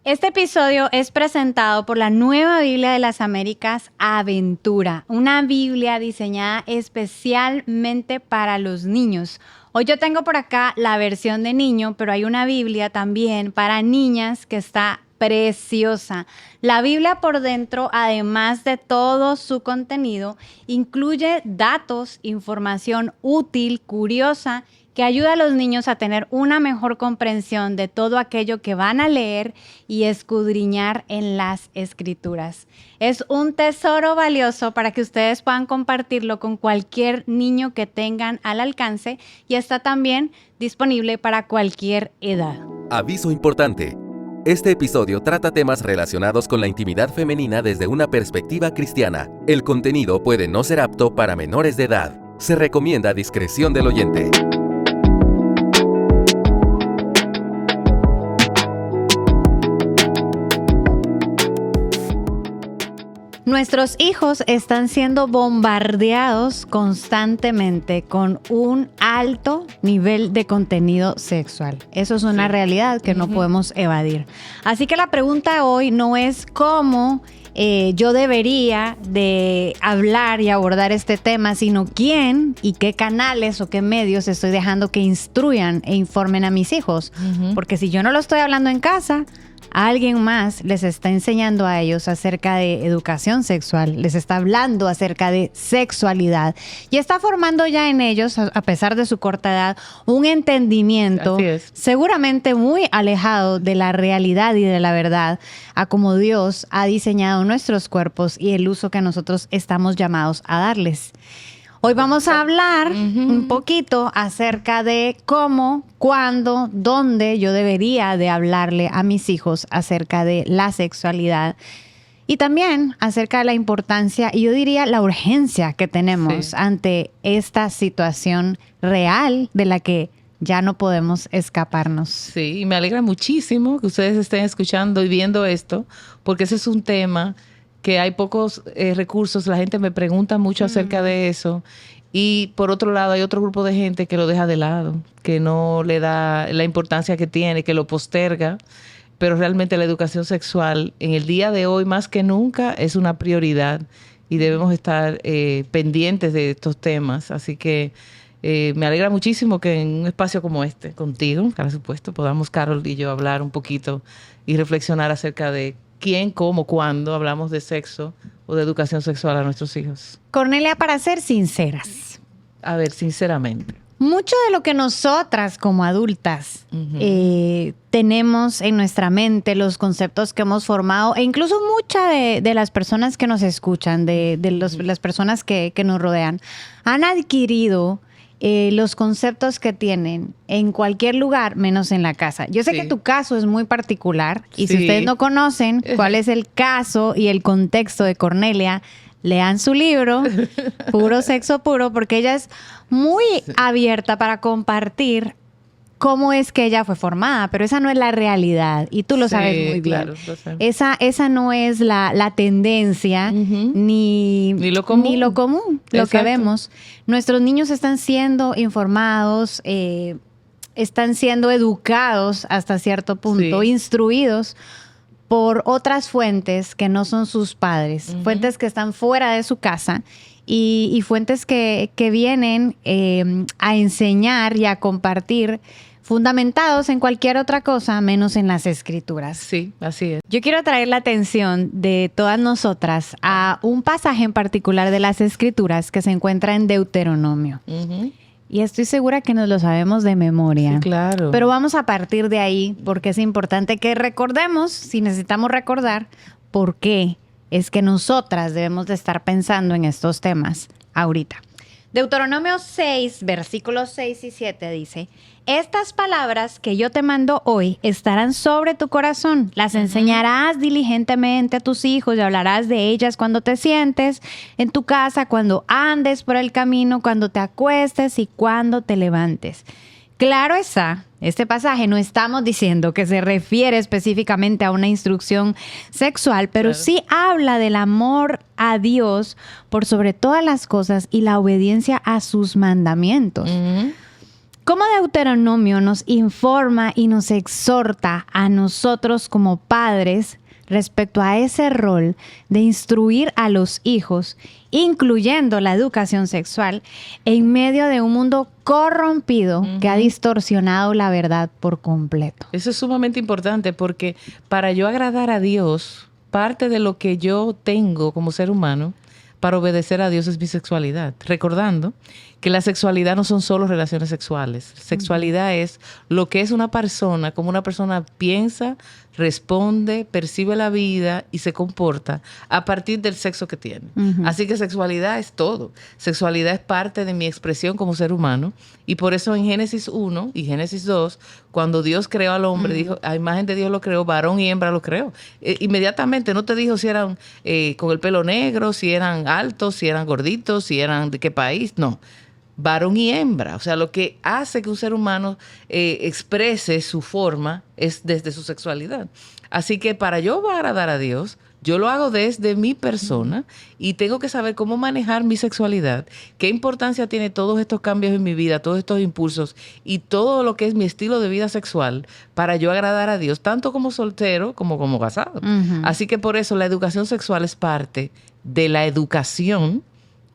Este episodio es presentado por la Nueva Biblia de las Américas Aventura, una Biblia diseñada especialmente para los niños. Hoy yo tengo por acá la versión de niño, pero hay una Biblia también para niñas que está preciosa. La Biblia por dentro, además de todo su contenido, incluye datos, información útil, curiosa, que ayuda a los niños a tener una mejor comprensión de todo aquello que van a leer y escudriñar en las Escrituras. Es un tesoro valioso para que ustedes puedan compartirlo con cualquier niño que tengan al alcance y está también disponible para cualquier edad. Aviso importante. Este episodio trata temas relacionados con la intimidad femenina desde una perspectiva cristiana. El contenido puede no ser apto para menores de edad. Se recomienda discreción del oyente. Nuestros hijos están siendo bombardeados constantemente con un alto nivel de contenido sexual. Eso es una realidad que no podemos evadir. Así que la pregunta hoy no es cómo yo debería de hablar y abordar este tema, sino quién y qué canales o qué medios estoy dejando que instruyan e informen a mis hijos. Porque si yo no lo estoy hablando en casa, alguien más les está enseñando a ellos acerca de educación sexual, les está hablando acerca de sexualidad y está formando ya en ellos, a pesar de su corta edad, un entendimiento seguramente muy alejado de la realidad y de la verdad, a como Dios ha diseñado nuestros cuerpos y el uso que nosotros estamos llamados a darles. Hoy vamos a hablar un poquito acerca de cómo, cuándo, dónde yo debería de hablarle a mis hijos acerca de la sexualidad y también acerca de la importancia y yo diría la urgencia que tenemos ante esta situación real de la que ya no podemos escaparnos. Sí, y me alegra muchísimo que ustedes estén escuchando y viendo esto, porque ese es un tema que hay pocos recursos, la gente me pregunta mucho acerca de eso y por otro lado hay otro grupo de gente que lo deja de lado, que no le da la importancia que tiene, que lo posterga, pero realmente la educación sexual en el día de hoy más que nunca es una prioridad y debemos estar pendientes de estos temas, así que me alegra muchísimo que en un espacio como este, contigo, por supuesto, podamos Carol y yo hablar un poquito y reflexionar acerca de quién, cómo, cuándo hablamos de sexo o de educación sexual a nuestros hijos. Cornelia, para ser sinceras. A ver, sinceramente. Mucho de lo que nosotras como adultas tenemos en nuestra mente, los conceptos que hemos formado, e incluso muchas de las personas que nos escuchan, las personas que nos rodean, han adquirido los conceptos que tienen en cualquier lugar, menos en la casa. Yo sé que tu caso es muy particular y si ustedes no conocen cuál es el caso y el contexto de Cornelia, lean su libro, Puro Sexo Puro, porque ella es muy abierta para compartir cómo es que ella fue formada, pero esa no es la realidad y tú lo sabes muy bien. Claro, esa no es la tendencia ni lo común, lo que vemos. Nuestros niños están siendo informados, están siendo educados hasta cierto punto, instruidos por otras fuentes que no son sus padres, fuentes que están fuera de su casa y fuentes que vienen a enseñar y a compartir fundamentados en cualquier otra cosa menos en las Escrituras. Sí, así es. Yo quiero traer la atención de todas nosotras a un pasaje en particular de las Escrituras que se encuentra en Deuteronomio. Y estoy segura que nos lo sabemos de memoria. Sí, claro. Pero vamos a partir de ahí porque es importante que recordemos, si necesitamos recordar, por qué es que nosotras debemos de estar pensando en estos temas ahorita. Deuteronomio 6, versículos 6 y 7 dice: estas palabras que yo te mando hoy estarán sobre tu corazón. Las enseñarás diligentemente a tus hijos y hablarás de ellas cuando te sientes en tu casa, cuando andes por el camino, cuando te acuestes y cuando te levantes. Claro está, este pasaje no estamos diciendo que se refiere específicamente a una instrucción sexual, pero sí habla del amor a Dios por sobre todas las cosas y la obediencia a sus mandamientos. cómo Deuteronomio nos informa y nos exhorta a nosotros como padres respecto a ese rol de instruir a los hijos, incluyendo la educación sexual, en medio de un mundo corrompido que ha distorsionado la verdad por completo. Eso es sumamente importante porque para yo agradar a Dios, parte de lo que yo tengo como ser humano para obedecer a Dios es mi sexualidad. Recordando que la sexualidad no son solo relaciones sexuales. Sexualidad es lo que es una persona, como una persona piensa, responde, percibe la vida y se comporta a partir del sexo que tiene. Así que sexualidad es todo. Sexualidad es parte de mi expresión como ser humano. Y por eso en Génesis 1 y Génesis 2, cuando Dios creó al hombre, dijo, a imagen de Dios lo creó, varón y hembra lo creó. Inmediatamente no te dijo si eran con el pelo negro, si eran altos, si eran gorditos, si eran de qué país. No. Varón y hembra. O sea, lo que hace que un ser humano exprese su forma es desde su sexualidad. Así que para yo agradar a Dios, yo lo hago desde mi persona y tengo que saber cómo manejar mi sexualidad, qué importancia tiene todos estos cambios en mi vida, todos estos impulsos y todo lo que es mi estilo de vida sexual para yo agradar a Dios, tanto como soltero como casado. Así que por eso la educación sexual es parte de la educación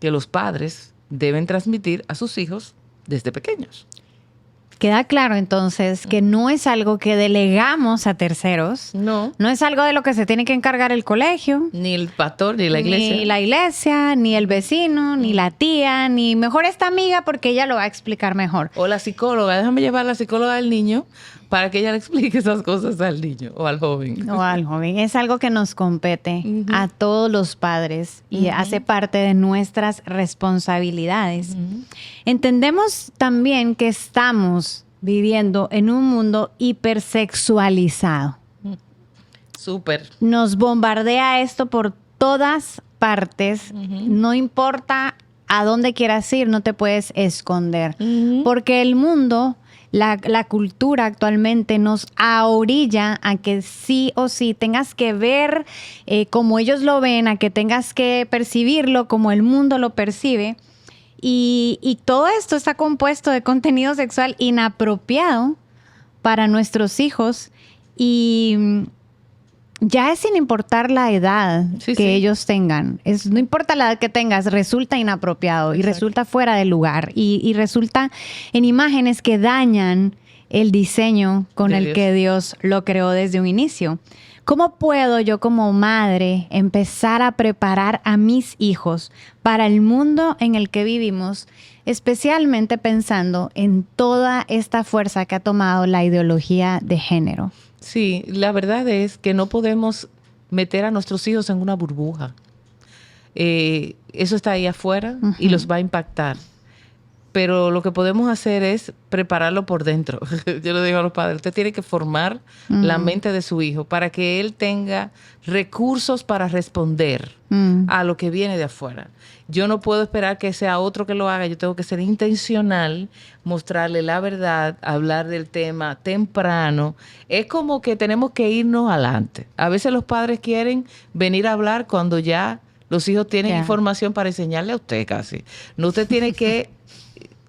que los padres deben transmitir a sus hijos desde pequeños. Queda claro entonces que no es algo que delegamos a terceros. No. No es algo de lo que se tiene que encargar el colegio. Ni el pastor, ni la iglesia. Ni la iglesia, ni el vecino, ni la tía, ni mejor esta amiga porque ella lo va a explicar mejor. O la psicóloga. Déjame llevar a la psicóloga del niño para que ella le explique esas cosas al niño o al joven. O al joven. Es algo que nos compete a todos los padres y hace parte de nuestras responsabilidades. Entendemos también que estamos viviendo en un mundo hipersexualizado. Súper. Nos bombardea esto por todas partes. No importa a dónde quieras ir, no te puedes esconder. Porque el mundo, la cultura actualmente nos ahorilla a que sí o sí tengas que ver como ellos lo ven, a que tengas que percibirlo como el mundo lo percibe. Y todo esto está compuesto de contenido sexual inapropiado para nuestros hijos y ya es sin importar la edad que ellos tengan. No importa la edad que tengas, resulta inapropiado y resulta fuera de lugar y resulta en imágenes que dañan el diseño con el que Dios lo creó desde un inicio. ¿Cómo puedo yo como madre empezar a preparar a mis hijos para el mundo en el que vivimos, especialmente pensando en toda esta fuerza que ha tomado la ideología de género? Sí, la verdad es que no podemos meter a nuestros hijos en una burbuja. Eso está ahí afuera y los va a impactar. Pero lo que podemos hacer es prepararlo por dentro. Yo le digo a los padres, usted tiene que formar la mente de su hijo para que él tenga recursos para responder a lo que viene de afuera. Yo no puedo esperar que sea otro que lo haga. Yo tengo que ser intencional, mostrarle la verdad, hablar del tema temprano. Es como que tenemos que irnos adelante. A veces los padres quieren venir a hablar cuando ya los hijos tienen información para enseñarle a usted casi. No, usted tiene que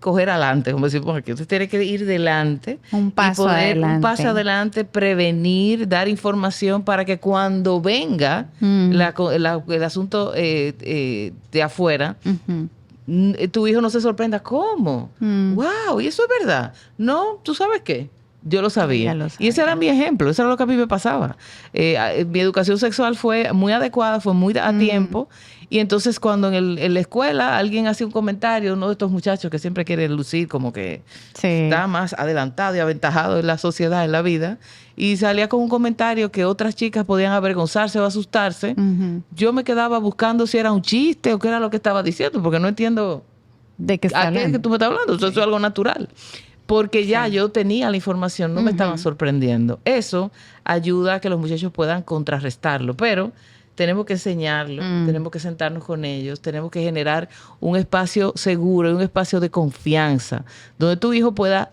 coger adelante, como decimos aquí. Usted tiene que ir delante. Un paso adelante. Un paso adelante, prevenir, dar información para que cuando venga el asunto de afuera, tu hijo no se sorprenda. ¿Cómo? ¡Wow! ¿Y eso es verdad? No, ¿tú sabes qué? Yo lo sabía. Y ese era mi ejemplo. Eso era lo que a mí me pasaba. Mi educación sexual fue muy adecuada, fue muy a tiempo. Y entonces cuando en la escuela alguien hacía un comentario, uno de estos muchachos que siempre quiere lucir como que está más adelantado y aventajado en la sociedad, en la vida, y salía con un comentario que otras chicas podían avergonzarse o asustarse, yo me quedaba buscando si era un chiste o qué era lo que estaba diciendo, porque no entiendo de qué está hablando. Que tú me estás hablando. Eso es algo natural. Porque ya yo tenía la información, no me estaban sorprendiendo. Eso ayuda a que los muchachos puedan contrarrestarlo, pero tenemos que enseñarlo, tenemos que sentarnos con ellos, tenemos que generar un espacio seguro, un espacio de confianza, donde tu hijo pueda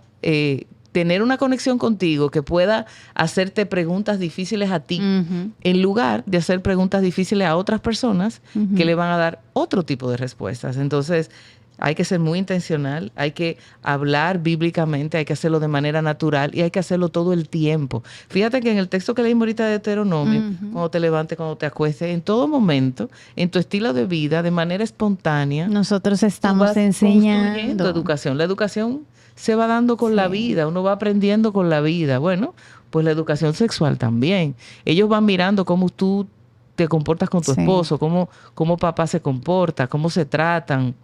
tener una conexión contigo, que pueda hacerte preguntas difíciles a ti, en lugar de hacer preguntas difíciles a otras personas que le van a dar otro tipo de respuestas. Entonces, hay que ser muy intencional, hay que hablar bíblicamente, hay que hacerlo de manera natural y hay que hacerlo todo el tiempo. Fíjate que en el texto que leímos ahorita de Deuteronomio, cuando te levantes, cuando te acuestes, en todo momento, en tu estilo de vida, de manera espontánea, nosotros estamos vas enseñando construyendo educación. La educación se va dando con la vida, uno va aprendiendo con la vida. Bueno, pues la educación sexual también. Ellos van mirando cómo tú te comportas con tu esposo, cómo papá se comporta, cómo se tratan,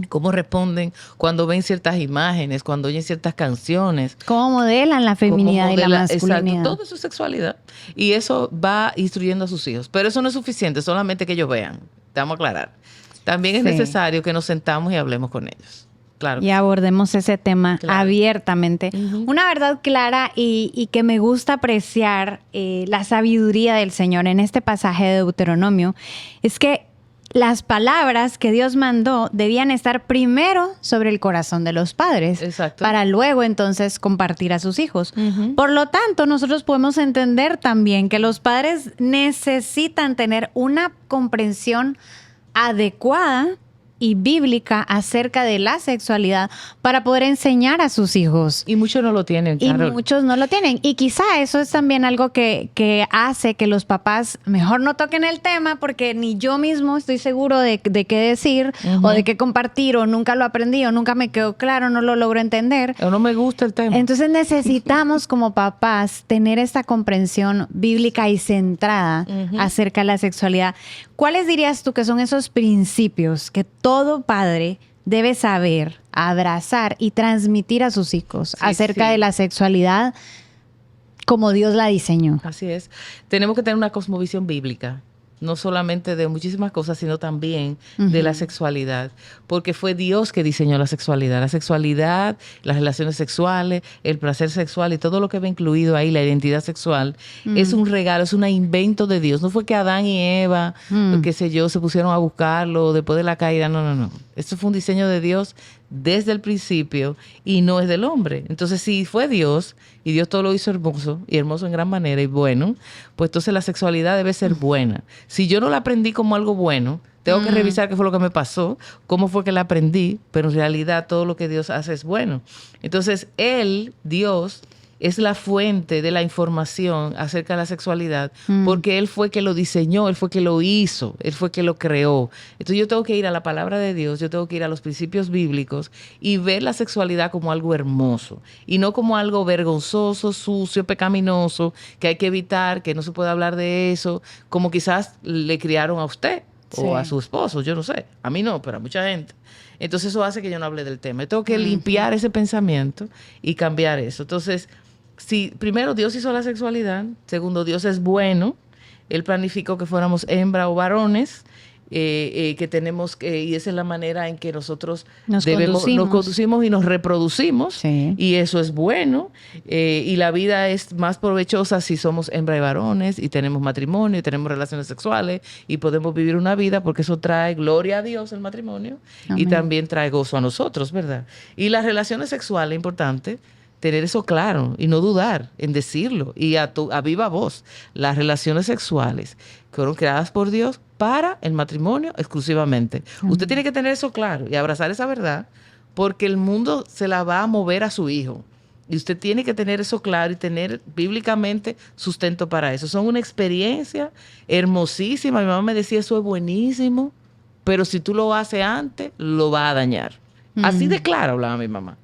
cómo responden cuando ven ciertas imágenes, cuando oyen ciertas canciones. Cómo modelan la feminidad y la masculinidad. Exacto, todo eso es sexualidad. Y eso va instruyendo a sus hijos. Pero eso no es suficiente, solamente que ellos vean. Te vamos a aclarar. También es necesario que nos sentamos y hablemos con ellos. Claro. Y abordemos ese tema abiertamente. Una verdad clara y que me gusta apreciar la sabiduría del Señor en este pasaje de Deuteronomio es que las palabras que Dios mandó debían estar primero sobre el corazón de los padres. Exacto. Para luego entonces compartir a sus hijos. Por lo tanto, nosotros podemos entender también que los padres necesitan tener una comprensión adecuada y bíblica acerca de la sexualidad para poder enseñar a sus hijos. Y muchos no lo tienen, Carol. Y muchos no lo tienen. Y quizá eso es también algo que hace que los papás mejor no toquen el tema porque ni yo mismo estoy seguro de qué decir o de qué compartir o nunca lo aprendí o nunca me quedó claro, no lo logro entender. O no me gusta el tema. Entonces necesitamos como papás tener esta comprensión bíblica y centrada acerca de la sexualidad. ¿Cuáles dirías tú que son esos principios que todo padre debe saber, abrazar y transmitir a sus hijos acerca de la sexualidad como Dios la diseñó? Así es. Tenemos que tener una cosmovisión bíblica, no solamente de muchísimas cosas, sino también de la sexualidad, porque fue Dios que diseñó la sexualidad, las relaciones sexuales, el placer sexual y todo lo que va incluido ahí, la identidad sexual, es un regalo, es un invento de Dios. No fue que Adán y Eva, qué sé yo, se pusieron a buscarlo después de la caída, no. Esto fue un diseño de Dios desde el principio y no es del hombre. Entonces, si fue Dios y Dios todo lo hizo hermoso y hermoso en gran manera y bueno, pues entonces la sexualidad debe ser buena. Si yo no la aprendí como algo bueno, tengo que revisar qué fue lo que me pasó, cómo fue que la aprendí, pero en realidad todo lo que Dios hace es bueno. Entonces, Dios, es la fuente de la información acerca de la sexualidad, porque Él fue que lo diseñó, Él fue que lo hizo, Él fue que lo creó. Entonces yo tengo que ir a la palabra de Dios, yo tengo que ir a los principios bíblicos y ver la sexualidad como algo hermoso y no como algo vergonzoso, sucio, pecaminoso, que hay que evitar, que no se puede hablar de eso, como quizás le criaron a usted o a su esposo, yo no sé. A mí no, pero a mucha gente. Entonces eso hace que yo no hable del tema. Yo tengo que limpiar ese pensamiento y cambiar eso. Entonces, primero, Dios hizo la sexualidad. Segundo, Dios es bueno. Él planificó que fuéramos hembra o varones, que tenemos y esa es la manera en que nosotros nos conducimos y nos reproducimos. Sí. Y eso es bueno. Y la vida es más provechosa si somos hembra y varones y tenemos matrimonio y tenemos relaciones sexuales y podemos vivir una vida porque eso trae gloria a Dios, el matrimonio. Amén. Y también trae gozo a nosotros, ¿verdad? Y las relaciones sexuales, importante tener eso claro y no dudar en decirlo y a viva voz. Las relaciones sexuales fueron creadas por Dios para el matrimonio exclusivamente. Usted tiene que tener eso claro y abrazar esa verdad porque el mundo se la va a mover a su hijo. Y usted tiene que tener eso claro y tener bíblicamente sustento para eso. Son una experiencia hermosísima. Mi mamá me decía, eso es buenísimo, pero si tú lo haces antes, lo va a dañar. Así de claro hablaba mi mamá.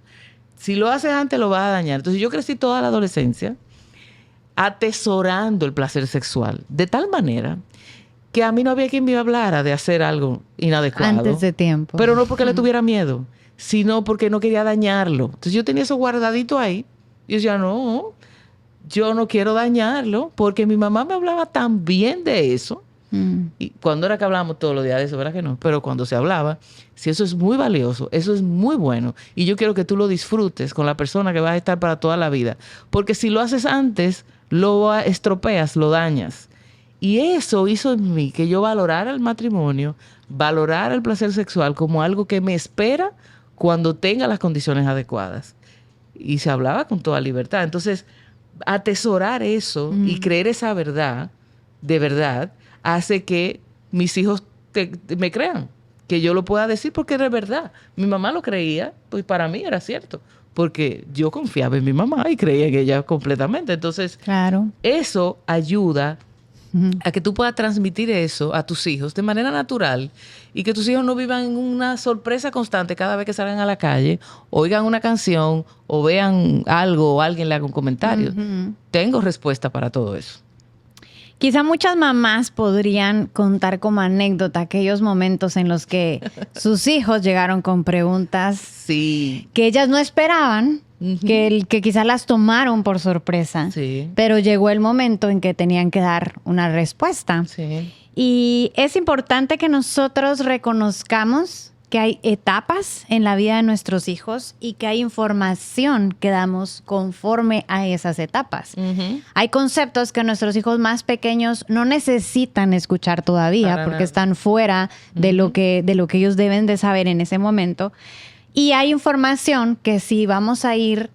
Si lo haces antes, lo va a dañar. Entonces, yo crecí toda la adolescencia atesorando el placer sexual, de tal manera que a mí no había quien me hablara de hacer algo inadecuado. Antes de tiempo. Pero no porque le tuviera miedo, sino porque no quería dañarlo. Entonces, yo tenía eso guardadito ahí. Y yo decía, no, yo no quiero dañarlo, porque mi mamá me hablaba tan bien de eso. Y cuando era que hablábamos todos los días de eso, ¿verdad que no? Pero cuando se hablaba, si eso es muy valioso, eso es muy bueno. Y yo quiero que tú lo disfrutes con la persona que vas a estar para toda la vida. Porque si lo haces antes, lo estropeas, lo dañas. Y eso hizo en mí que yo valorara el matrimonio, valorara el placer sexual como algo que me espera cuando tenga las condiciones adecuadas. Y se hablaba con toda libertad. Entonces, atesorar eso y creer esa verdad, de verdad, hace que mis hijos me crean. que yo lo pueda decir porque era verdad. Mi mamá lo creía, pues para mí era cierto, porque yo confiaba en mi mamá y creía en ella completamente. Entonces, Claro. eso ayuda a que tú puedas transmitir eso a tus hijos de manera natural y que tus hijos no vivan en una sorpresa constante cada vez que salgan a la calle, oigan una canción o vean algo o alguien le haga un comentario. Tengo respuesta para todo eso. Quizá muchas mamás podrían contar como anécdota aquellos momentos en los que sus hijos llegaron con preguntas Sí. que ellas no esperaban, que quizás las tomaron por sorpresa, Sí. pero llegó el momento en que tenían que dar una respuesta. Sí. Y es importante que nosotros reconozcamos que hay etapas en la vida de nuestros hijos y que hay información que damos conforme a esas etapas. Hay conceptos que nuestros hijos más pequeños no necesitan escuchar todavía Para porque nada. están fuera de lo que ellos deben de saber en ese momento. Y hay información que sí vamos a ir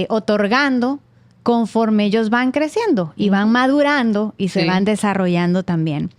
otorgando conforme ellos van creciendo y van madurando y se Sí. van desarrollando también.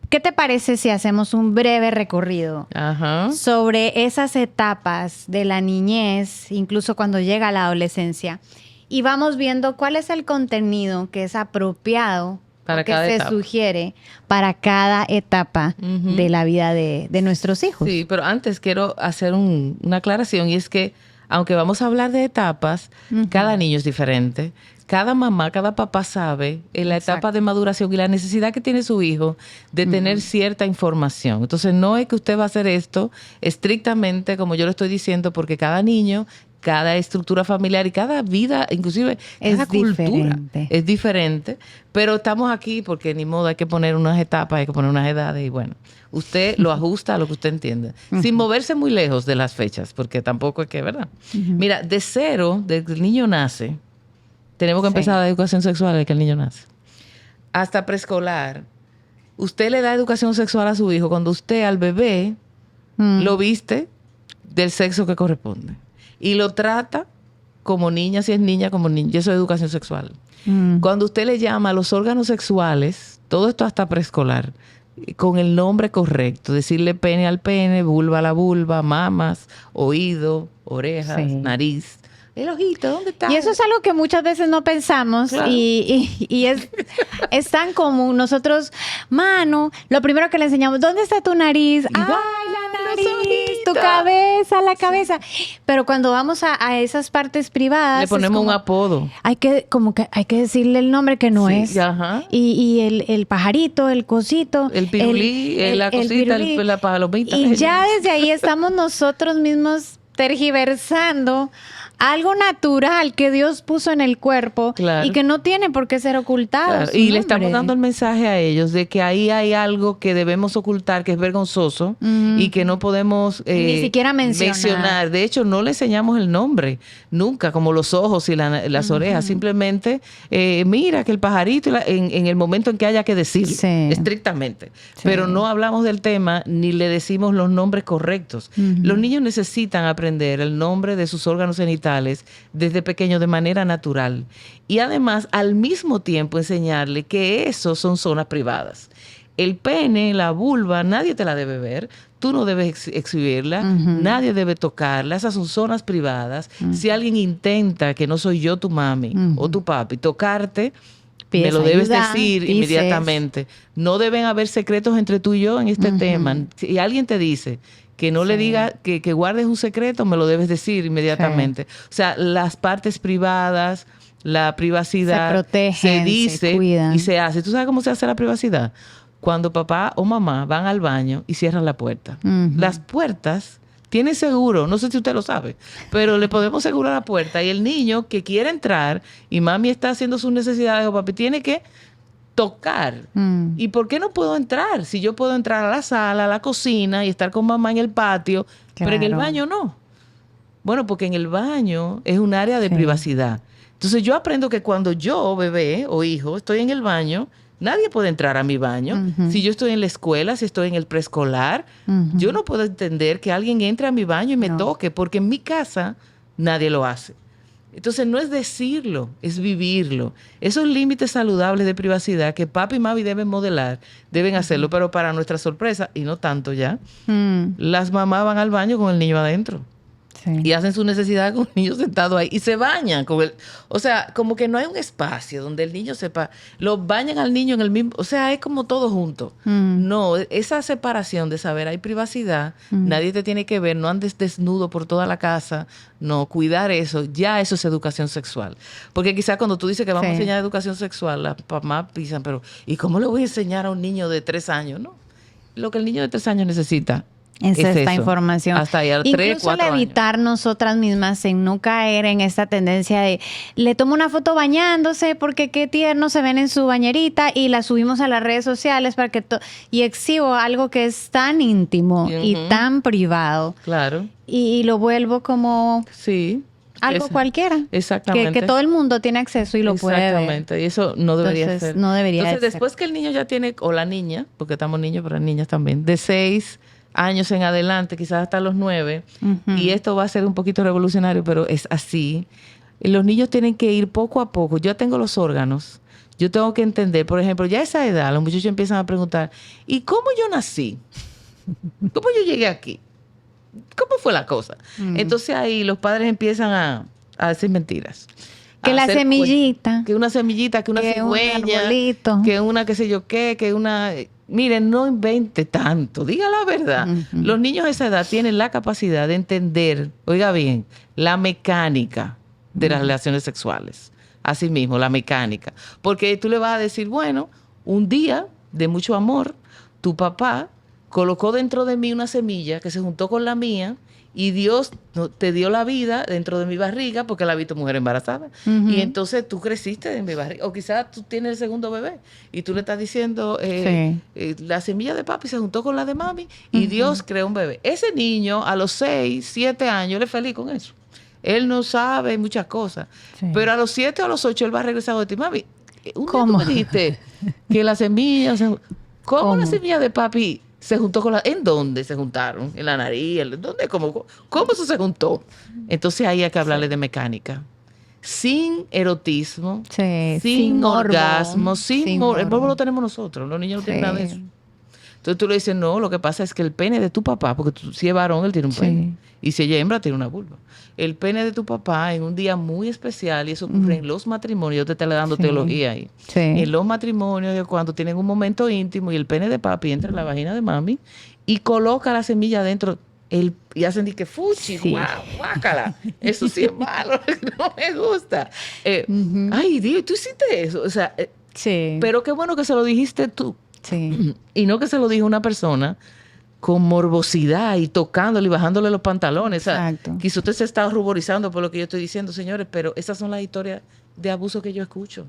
¿Qué te parece si hacemos un breve recorrido Ajá. sobre esas etapas de la niñez, incluso cuando llega la adolescencia, y vamos viendo cuál es el contenido que es apropiado Para o que cada se etapa. sugiere para cada etapa de la vida de nuestros hijos? Sí, pero antes quiero hacer una aclaración y es que aunque vamos a hablar de etapas, cada niño es diferente. Cada mamá, cada papá sabe en la etapa de maduración y la necesidad que tiene su hijo de tener cierta información. Entonces, no es que usted va a hacer esto estrictamente como yo lo estoy diciendo, porque cada niño, cada estructura familiar y cada vida, inclusive Es cada cultura diferente. es diferente. Pero estamos aquí porque ni modo, hay que poner unas etapas, hay que poner unas edades y bueno, usted lo ajusta a lo que usted entiende, sin moverse muy lejos de las fechas, porque tampoco es que, ¿verdad? Mira, de cero, desde que el niño nace, tenemos que empezar la educación sexual desde que el niño nace. Hasta preescolar, usted le da educación sexual a su hijo cuando usted al bebé lo viste del sexo que corresponde. Y lo trata como niña, si es niña, como niño. Y eso es educación sexual. Cuando usted le llama a los órganos sexuales, todo esto hasta preescolar, con el nombre correcto, decirle pene al pene, vulva a la vulva, mamas, oído, orejas, Sí. nariz. El ojito, ¿dónde está? Y eso es algo que muchas veces no pensamos Claro. y es tan común. Nosotros, mano, lo primero que le enseñamos, ¿dónde está tu nariz? ¡Ay, la los nariz! Tu ojitos. cabeza, la cabeza. Pero cuando vamos a esas partes privadas, Le ponemos es como, un apodo. hay que decirle el nombre que no Sí, es. ajá. Y el pajarito, el cosito. El pirulí, la cosita, pirulí. la palomita. Y ya desde ahí estamos nosotros mismos tergiversando algo natural que Dios puso en el cuerpo Claro. y que no tiene por qué ser ocultado. Claro, su y le nombre. estamos dando el mensaje a ellos de que ahí hay algo que debemos ocultar, que es vergonzoso y que no podemos Ni siquiera mencionar. De hecho, no le enseñamos el nombre nunca, como los ojos y las orejas. Simplemente mira que el pajarito en el momento en que haya que decir, Sí. estrictamente. Pero no hablamos del tema ni le decimos los nombres correctos. Los niños necesitan aprender el nombre de sus órganos genitales desde pequeños de manera natural. Y además, al mismo tiempo, enseñarle que eso son zonas privadas. El pene, la vulva, nadie te la debe ver. Tú no debes exhibirla. Nadie debe tocarla. Esas son zonas privadas. Si alguien intenta, que no soy yo tu mami o tu papi, tocarte, Pides me lo debes ayuda, decir dices. inmediatamente. No deben haber secretos entre tú y yo en este tema. Si alguien te dice que no le diga, que guardes un secreto, me lo debes decir inmediatamente. O sea, las partes privadas, la privacidad, Se protegen, se dice se cuidan. y se hace. ¿Tú sabes cómo se hace la privacidad? Cuando papá o mamá van al baño y cierran la puerta. Las puertas tienen seguro, no sé si usted lo sabe, pero le podemos asegurar la puerta y el niño que quiere entrar y mami está haciendo sus necesidades o papi tiene que tocar. ¿Y por qué no puedo entrar? Si yo puedo entrar a la sala, a la cocina y estar con mamá en el patio, pero en el Claro. baño no. Bueno, porque en el baño es un área de Sí. privacidad. Entonces yo aprendo que cuando yo, bebé o hijo, estoy en el baño, nadie puede entrar a mi baño. Si yo estoy en la escuela, si estoy en el preescolar, yo no puedo entender que alguien entre a mi baño y me No. toque, porque en mi casa nadie lo hace. Entonces no es decirlo, es vivirlo. Esos límites saludables de privacidad que papi y mami deben modelar, deben hacerlo, pero para nuestra sorpresa, y no tanto ya, las mamás van al baño con el niño adentro. Sí. Y hacen su necesidad con el niño sentado ahí y se bañan con él. O sea, como que no hay un espacio donde el niño sepa. Lo bañan al niño en el mismo. O sea, es como todo junto. No, esa separación de saber, hay privacidad, nadie te tiene que ver, no andes desnudo por toda la casa. No, cuidar eso, ya eso es educación sexual. Porque quizás cuando tú dices que vamos a enseñar educación sexual, las mamás piensan, pero ¿y cómo le voy a enseñar a un niño de 3 años? No, lo que el niño de 3 años necesita. Es esta información. Hasta allá, 3, 4 Incluso el años. evitar nosotras mismas en no caer en esta tendencia de le tomo una foto bañándose porque qué tierno se ven en su bañerita y la subimos a las redes sociales para que y exhibo algo que es tan íntimo y tan privado. Claro. Y lo vuelvo como Sí. algo cualquiera. Exactamente. Que todo el mundo tiene acceso y lo puede ver. Exactamente. Y eso no debería Entonces, ser. no debería Entonces, de ser. después que el niño ya tiene, o la niña, porque estamos niños, pero niñas también, de 6 años en adelante, quizás hasta los 9, y esto va a ser un poquito revolucionario, pero es así. Los niños tienen que ir poco a poco. Yo tengo los órganos. Yo tengo que entender, por ejemplo, ya a esa edad, los muchachos empiezan a preguntar, ¿y cómo yo nací? ¿Cómo yo llegué aquí? ¿Cómo fue la cosa? Entonces ahí los padres empiezan a decir mentiras. Que A la hacer semillita. que una semillita, que una Que un cigüeña, arbolito. que una qué sé yo qué, que una... Miren, no invente tanto, diga la verdad. Los niños a esa edad tienen la capacidad de entender, oiga bien, la mecánica de las relaciones sexuales. Así mismo, la mecánica. Porque tú le vas a decir, bueno, un día de mucho amor, tu papá colocó dentro de mí una semilla que se juntó con la mía y Dios te dio la vida dentro de mi barriga porque la vi tu mujer embarazada. Y entonces tú creciste en mi barriga. O quizás tú tienes el segundo bebé y tú le estás diciendo, la semilla de papi se juntó con la de mami y Dios creó un bebé. Ese niño a los 6, 7 años, él es feliz con eso. Él no sabe muchas cosas. Sí. Pero a los 7 o a los 8 él va a regresar a ti, mami. Un día ¿Cómo? tú me dijiste que la semilla... ¿Cómo la semilla de papi se juntó con la... ¿En dónde se juntaron? ¿En la nariz? ¿Dónde? ¿Cómo eso se juntó? Entonces ahí hay que hablarle de mecánica. Sin erotismo, Sí, sin morbo. orgasmo, sin morbo. El morbo morbo. lo tenemos nosotros. Los niños no tienen Sí. nada de eso. Entonces tú le dices, no, lo que pasa es que el pene de tu papá, porque si es varón, él tiene un pene. Y si ella es hembra, tiene una vulva. El pene de tu papá en un día muy especial, y eso ocurre en los matrimonios, yo te estoy dando teología ahí. Sí. En los matrimonios, cuando tienen un momento íntimo y el pene de papi entra en la vagina de mami y coloca la semilla dentro y hacen de que fuchi, Sí. guácala. Eso sí es malo, no me gusta. Ay, Dios, tú hiciste eso. O sea, Sí. pero qué bueno que se lo dijiste tú. Sí. Y no que se lo dijo una persona con morbosidad y tocándole y bajándole los pantalones. O sea, Exacto. quizá usted se está ruborizando por lo que yo estoy diciendo, señores, pero esas son las historias de abuso que yo escucho.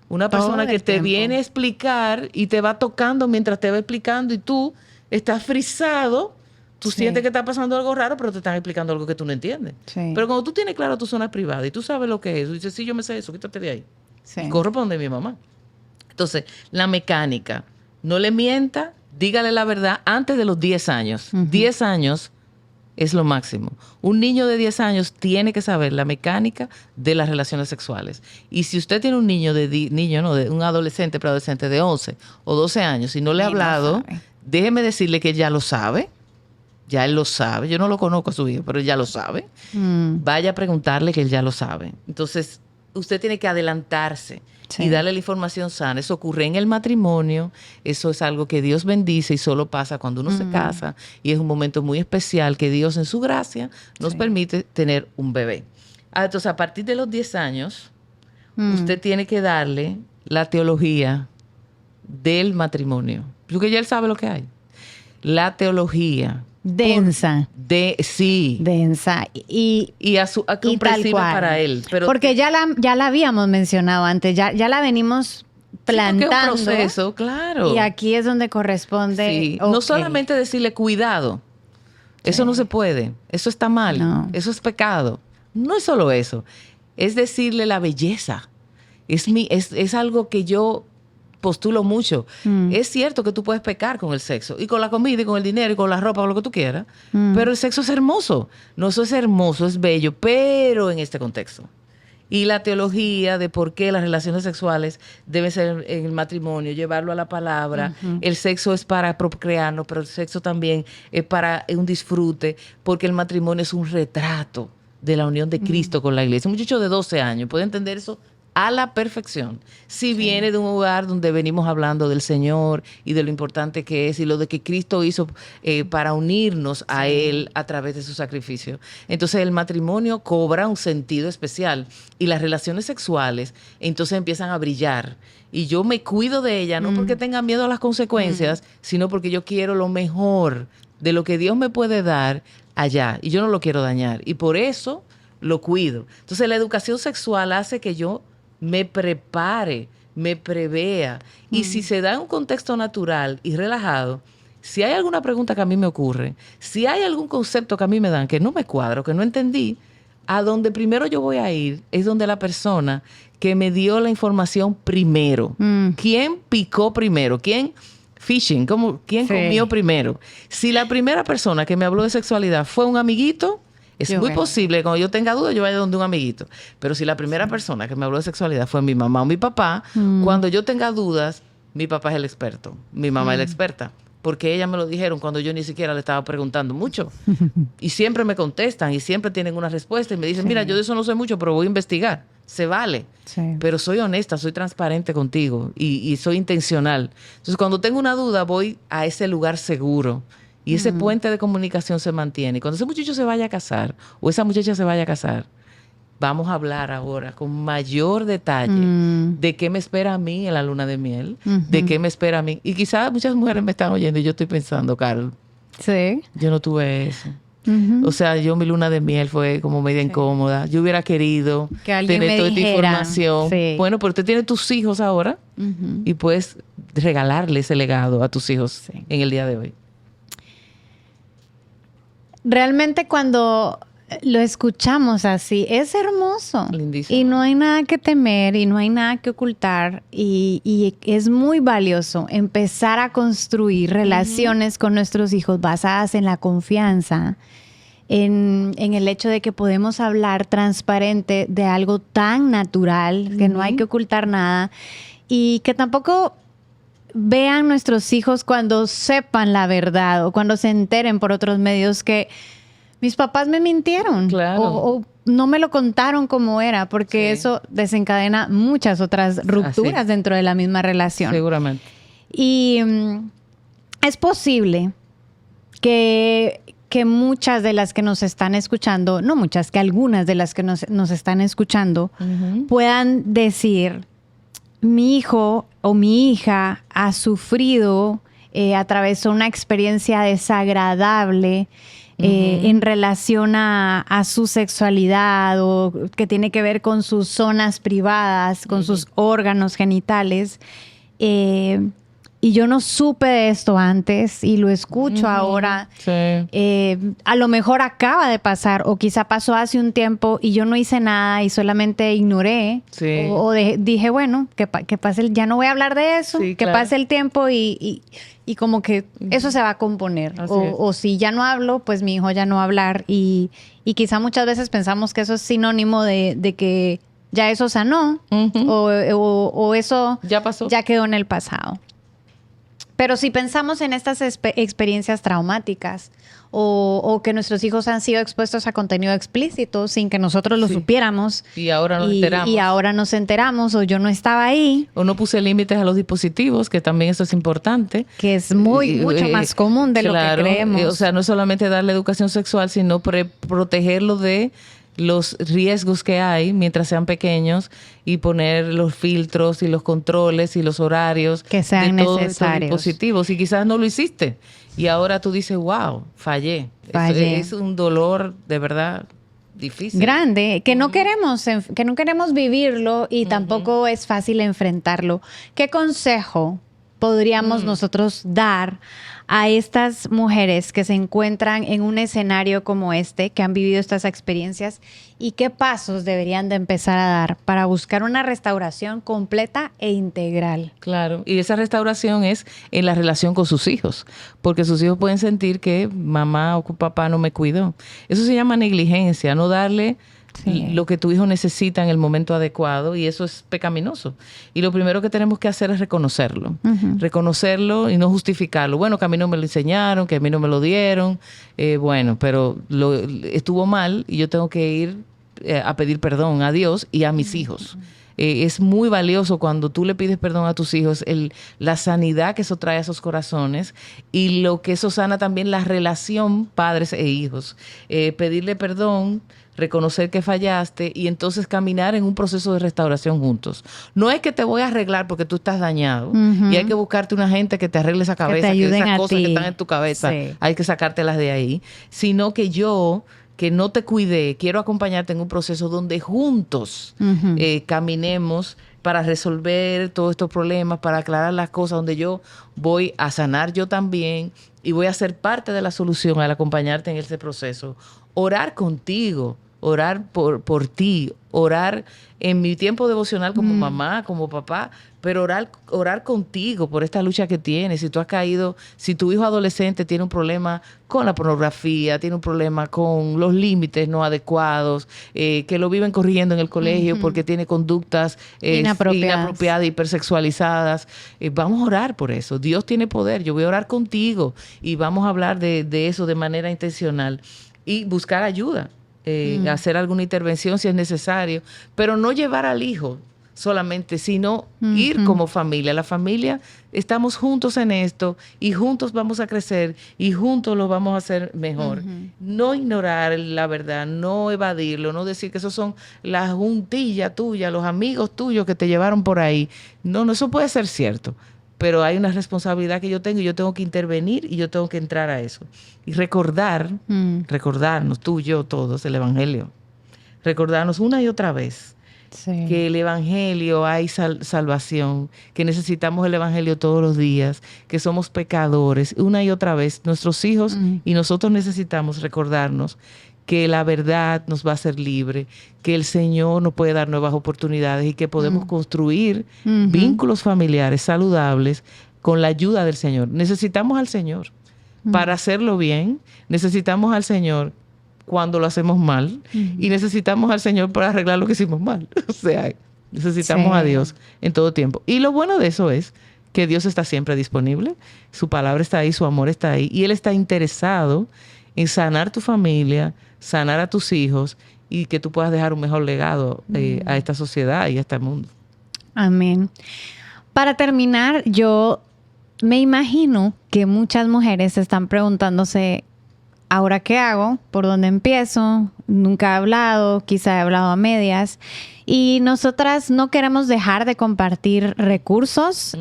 Una Todo persona que el te tiempo. viene a explicar y te va tocando mientras te va explicando y tú estás frisado, tú Sí. sientes que está pasando algo raro, pero te están explicando algo que tú no entiendes. Sí. Pero cuando tú tienes claro tu zona privada y tú sabes lo que es eso, y dices, sí, yo me sé eso, quítate de ahí. Sí. Y corre para donde mi mamá. Entonces, la mecánica. No le mienta, dígale la verdad antes de los 10 años. 10 años es lo máximo. Un niño de 10 años tiene que saber la mecánica de las relaciones sexuales. Y si usted tiene un niño de un adolescente, preadolescente de 11 o 12 años y no le ha Y no hablado, sabe. déjeme decirle que ya lo sabe. Ya él lo sabe. Yo no lo conozco a su hijo, pero él ya lo sabe. Vaya a preguntarle que él ya lo sabe. Entonces, usted tiene que adelantarse Sí. y darle la información sana. Eso ocurre en el matrimonio, eso es algo que Dios bendice y solo pasa cuando uno se casa y es un momento muy especial que Dios en su gracia nos permite tener un bebé. Entonces, a partir de los 10 años, usted tiene que darle la teología del matrimonio, porque ya él sabe lo que hay. La teología Densa. sí. Densa. Y Y tal comprensible cual. para él. Pero porque ya la habíamos mencionado antes, ya la venimos plantando. sí, porque es un proceso, claro. Y aquí es donde corresponde. Sí. ok. No solamente decirle cuidado. Eso no se puede. Eso está mal. No. Eso es pecado. No es solo eso. Es decirle la belleza. Es algo que yo postulo mucho. Es cierto que tú puedes pecar con el sexo y con la comida y con el dinero y con la ropa o lo que tú quieras, pero el sexo es hermoso. No, eso es hermoso, es bello, pero en este contexto. y la teología de por qué las relaciones sexuales deben ser en el matrimonio, llevarlo a la palabra. El sexo es para procrearnos, pero el sexo también es para un disfrute, porque el matrimonio es un retrato de la unión de Cristo con la iglesia. Un muchacho de 12 años puede entender eso a la perfección. Si viene de un lugar donde venimos hablando del Señor y de lo importante que es y lo de que Cristo hizo para unirnos a Él a través de su sacrificio. Entonces el matrimonio cobra un sentido especial y las relaciones sexuales entonces empiezan a brillar. Y yo me cuido de ella, no porque tenga miedo a las consecuencias, sino porque yo quiero lo mejor de lo que Dios me puede dar allá. Y yo no lo quiero dañar. Y por eso lo cuido. Entonces la educación sexual hace que yo me prepare, me prevea. Y si se da en un contexto natural y relajado, si hay alguna pregunta que a mí me ocurre, si hay algún concepto que a mí me dan que no me cuadro, que no entendí, a donde primero yo voy a ir es donde la persona que me dio la información primero. ¿Quién picó primero? ¿Quién fishing? ¿Quién comió primero? Si la primera persona que me habló de sexualidad fue un amiguito, es muy posible que cuando yo tenga dudas yo vaya donde un amiguito. Pero si la primera persona que me habló de sexualidad fue mi mamá o mi papá, cuando yo tenga dudas, mi papá es el experto, mi mamá es la experta. Porque ellas me lo dijeron cuando yo ni siquiera le estaba preguntando mucho. Y siempre me contestan y siempre tienen una respuesta y me dicen, mira, yo de eso no sé mucho, pero voy a investigar. Se vale. Pero soy honesta, soy transparente contigo y soy intencional. Entonces, cuando tengo una duda, voy a ese lugar seguro. Y ese puente de comunicación se mantiene. Y cuando ese muchacho se vaya a casar o esa muchacha se vaya a casar, vamos a hablar ahora con mayor detalle de qué me espera a mí en la luna de miel, de qué me espera a mí. Y quizás muchas mujeres me están oyendo y yo estoy pensando, Carol, yo no tuve eso. O sea, mi luna de miel fue como media incómoda. Yo hubiera querido que tener toda esta información. Bueno, pero usted tiene tus hijos ahora y puedes regalarle ese legado a tus hijos en el día de hoy. Realmente cuando lo escuchamos así, es hermoso. Lindísimo. Y no hay nada que temer y no hay nada que ocultar. Y es muy valioso empezar a construir relaciones con nuestros hijos basadas en la confianza, en el hecho de que podemos hablar transparente de algo tan natural, que no hay que ocultar nada. Y que tampoco vean nuestros hijos cuando sepan la verdad o cuando se enteren por otros medios que mis papás me mintieron o no me lo contaron como era, porque eso desencadena muchas otras rupturas dentro de la misma relación. Seguramente. Y es posible que muchas de las que nos están escuchando, no muchas, que algunas de las que nos están escuchando puedan decir, mi hijo o mi hija ha sufrido, atravesó una experiencia desagradable en relación a su sexualidad o que tiene que ver con sus zonas privadas, con sus órganos genitales. Y yo no supe de esto antes y lo escucho ahora. A lo mejor acaba de pasar o quizá pasó hace un tiempo y yo no hice nada y solamente ignoré. O dije, bueno, que pase ya no voy a hablar de eso, que pase el tiempo y como que eso se va a componer. O si ya no hablo, pues mi hijo ya no va a hablar. Y quizá muchas veces pensamos que eso es sinónimo de que ya eso sanó o eso ya pasó, ya quedó en el pasado. Pero si pensamos en estas experiencias traumáticas o que nuestros hijos han sido expuestos a contenido explícito sin que nosotros lo supiéramos. Y ahora nos enteramos. Y ahora nos enteramos o yo no estaba ahí. O no puse límites a los dispositivos, que también eso es importante. Que es mucho más común de lo que creemos. O sea, no es solamente darle educación sexual, sino protegerlo de los riesgos que hay mientras sean pequeños y poner los filtros y los controles y los horarios que sean de todos necesarios. Estos dispositivos. Y quizás no lo hiciste. Y ahora tú dices, wow, fallé. Es un dolor de verdad difícil. Grande, que no queremos vivirlo y tampoco es fácil enfrentarlo. ¿Qué consejo podríamos nosotros dar a estas mujeres que se encuentran en un escenario como este, que han vivido estas experiencias, y qué pasos deberían de empezar a dar para buscar una restauración completa e integral? Claro, y esa restauración es en la relación con sus hijos, porque sus hijos pueden sentir que mamá o papá no me cuidó. Eso se llama negligencia, no darle lo que tu hijo necesita en el momento adecuado, y eso es pecaminoso. Y lo primero que tenemos que hacer es reconocerlo. Reconocerlo y no justificarlo. Bueno, que a mí no me lo enseñaron, que a mí no me lo dieron, pero estuvo mal y yo tengo que ir a pedir perdón a Dios y a mis hijos. Es muy valioso cuando tú le pides perdón a tus hijos, la sanidad que eso trae a esos corazones y lo que eso sana también la relación padres e hijos. Pedirle perdón, reconocer que fallaste y entonces caminar en un proceso de restauración juntos. No es que te voy a arreglar porque tú estás dañado y hay que buscarte una gente que te arregle esa cabeza, que esas cosas que están en tu cabeza, hay que sacártelas de ahí, sino que yo, que no te cuidé, quiero acompañarte en un proceso donde juntos caminemos para resolver todos estos problemas, para aclarar las cosas, donde yo voy a sanar yo también y voy a ser parte de la solución al acompañarte en ese proceso. Orar contigo, orar por ti, orar en mi tiempo devocional como mamá, como papá, pero orar contigo por esta lucha que tienes. Si tú has caído, si tu hijo adolescente tiene un problema con la pornografía, tiene un problema con los límites no adecuados, que lo viven corrigiendo en el colegio porque tiene conductas inapropiadas, hipersexualizadas, vamos a orar por eso. Dios tiene poder, yo voy a orar contigo y vamos a hablar de eso de manera intencional y buscar ayuda. Hacer alguna intervención si es necesario, pero no llevar al hijo solamente, sino ir como familia. La familia, estamos juntos en esto y juntos vamos a crecer y juntos lo vamos a hacer mejor. No ignorar la verdad, no evadirlo, no decir que esos son las juntillas tuyas, los amigos tuyos que te llevaron por ahí. No, eso puede ser cierto. Pero hay una responsabilidad que yo tengo y yo tengo que intervenir y yo tengo que entrar a eso. Y recordarnos, tú, yo, todos, el Evangelio. Recordarnos una y otra vez que el Evangelio hay salvación, que necesitamos el Evangelio todos los días, que somos pecadores. Una y otra vez, nuestros hijos y nosotros necesitamos recordarnos que la verdad nos va a hacer libre, que el Señor nos puede dar nuevas oportunidades y que podemos construir vínculos familiares saludables con la ayuda del Señor. Necesitamos al Señor para hacerlo bien, necesitamos al Señor cuando lo hacemos mal y necesitamos al Señor para arreglar lo que hicimos mal. O sea, necesitamos a Dios en todo tiempo. Y lo bueno de eso es que Dios está siempre disponible, su palabra está ahí, su amor está ahí y Él está interesado en sanar tu familia, sanar a tus hijos y que tú puedas dejar un mejor legado a esta sociedad y a este mundo. Amén. Para terminar, yo me imagino que muchas mujeres están preguntándose, ¿ahora qué hago? ¿Por dónde empiezo? Nunca he hablado, quizá he hablado a medias. Y nosotras no queremos dejar de compartir recursos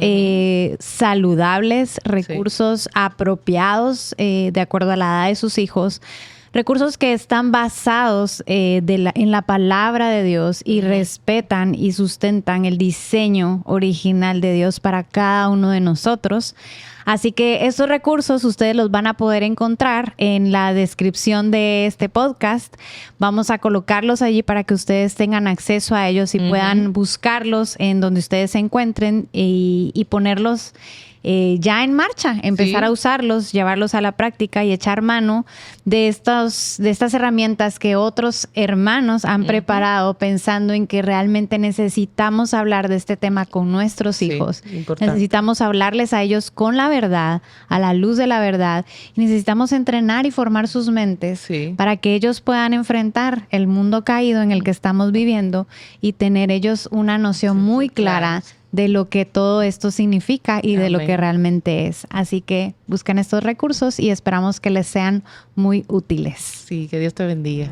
saludables, recursos apropiados de acuerdo a la edad de sus hijos, recursos que están basados en la palabra de Dios y respetan y sustentan el diseño original de Dios para cada uno de nosotros. Así que esos recursos ustedes los van a poder encontrar en la descripción de este podcast. Vamos a colocarlos allí para que ustedes tengan acceso a ellos y puedan buscarlos en donde ustedes se encuentren y ponerlos ya en marcha, empezar a usarlos, llevarlos a la práctica y echar mano de estas herramientas que otros hermanos han preparado pensando en que realmente necesitamos hablar de este tema con nuestros hijos. Importante. Necesitamos hablarles a ellos con la verdad, a la luz de la verdad. Y necesitamos entrenar y formar sus mentes para que ellos puedan enfrentar el mundo caído en el que estamos viviendo y tener ellos una noción muy clara de lo que todo esto significa y de lo que realmente es. Así que busquen estos recursos y esperamos que les sean muy útiles. Sí, que Dios te bendiga.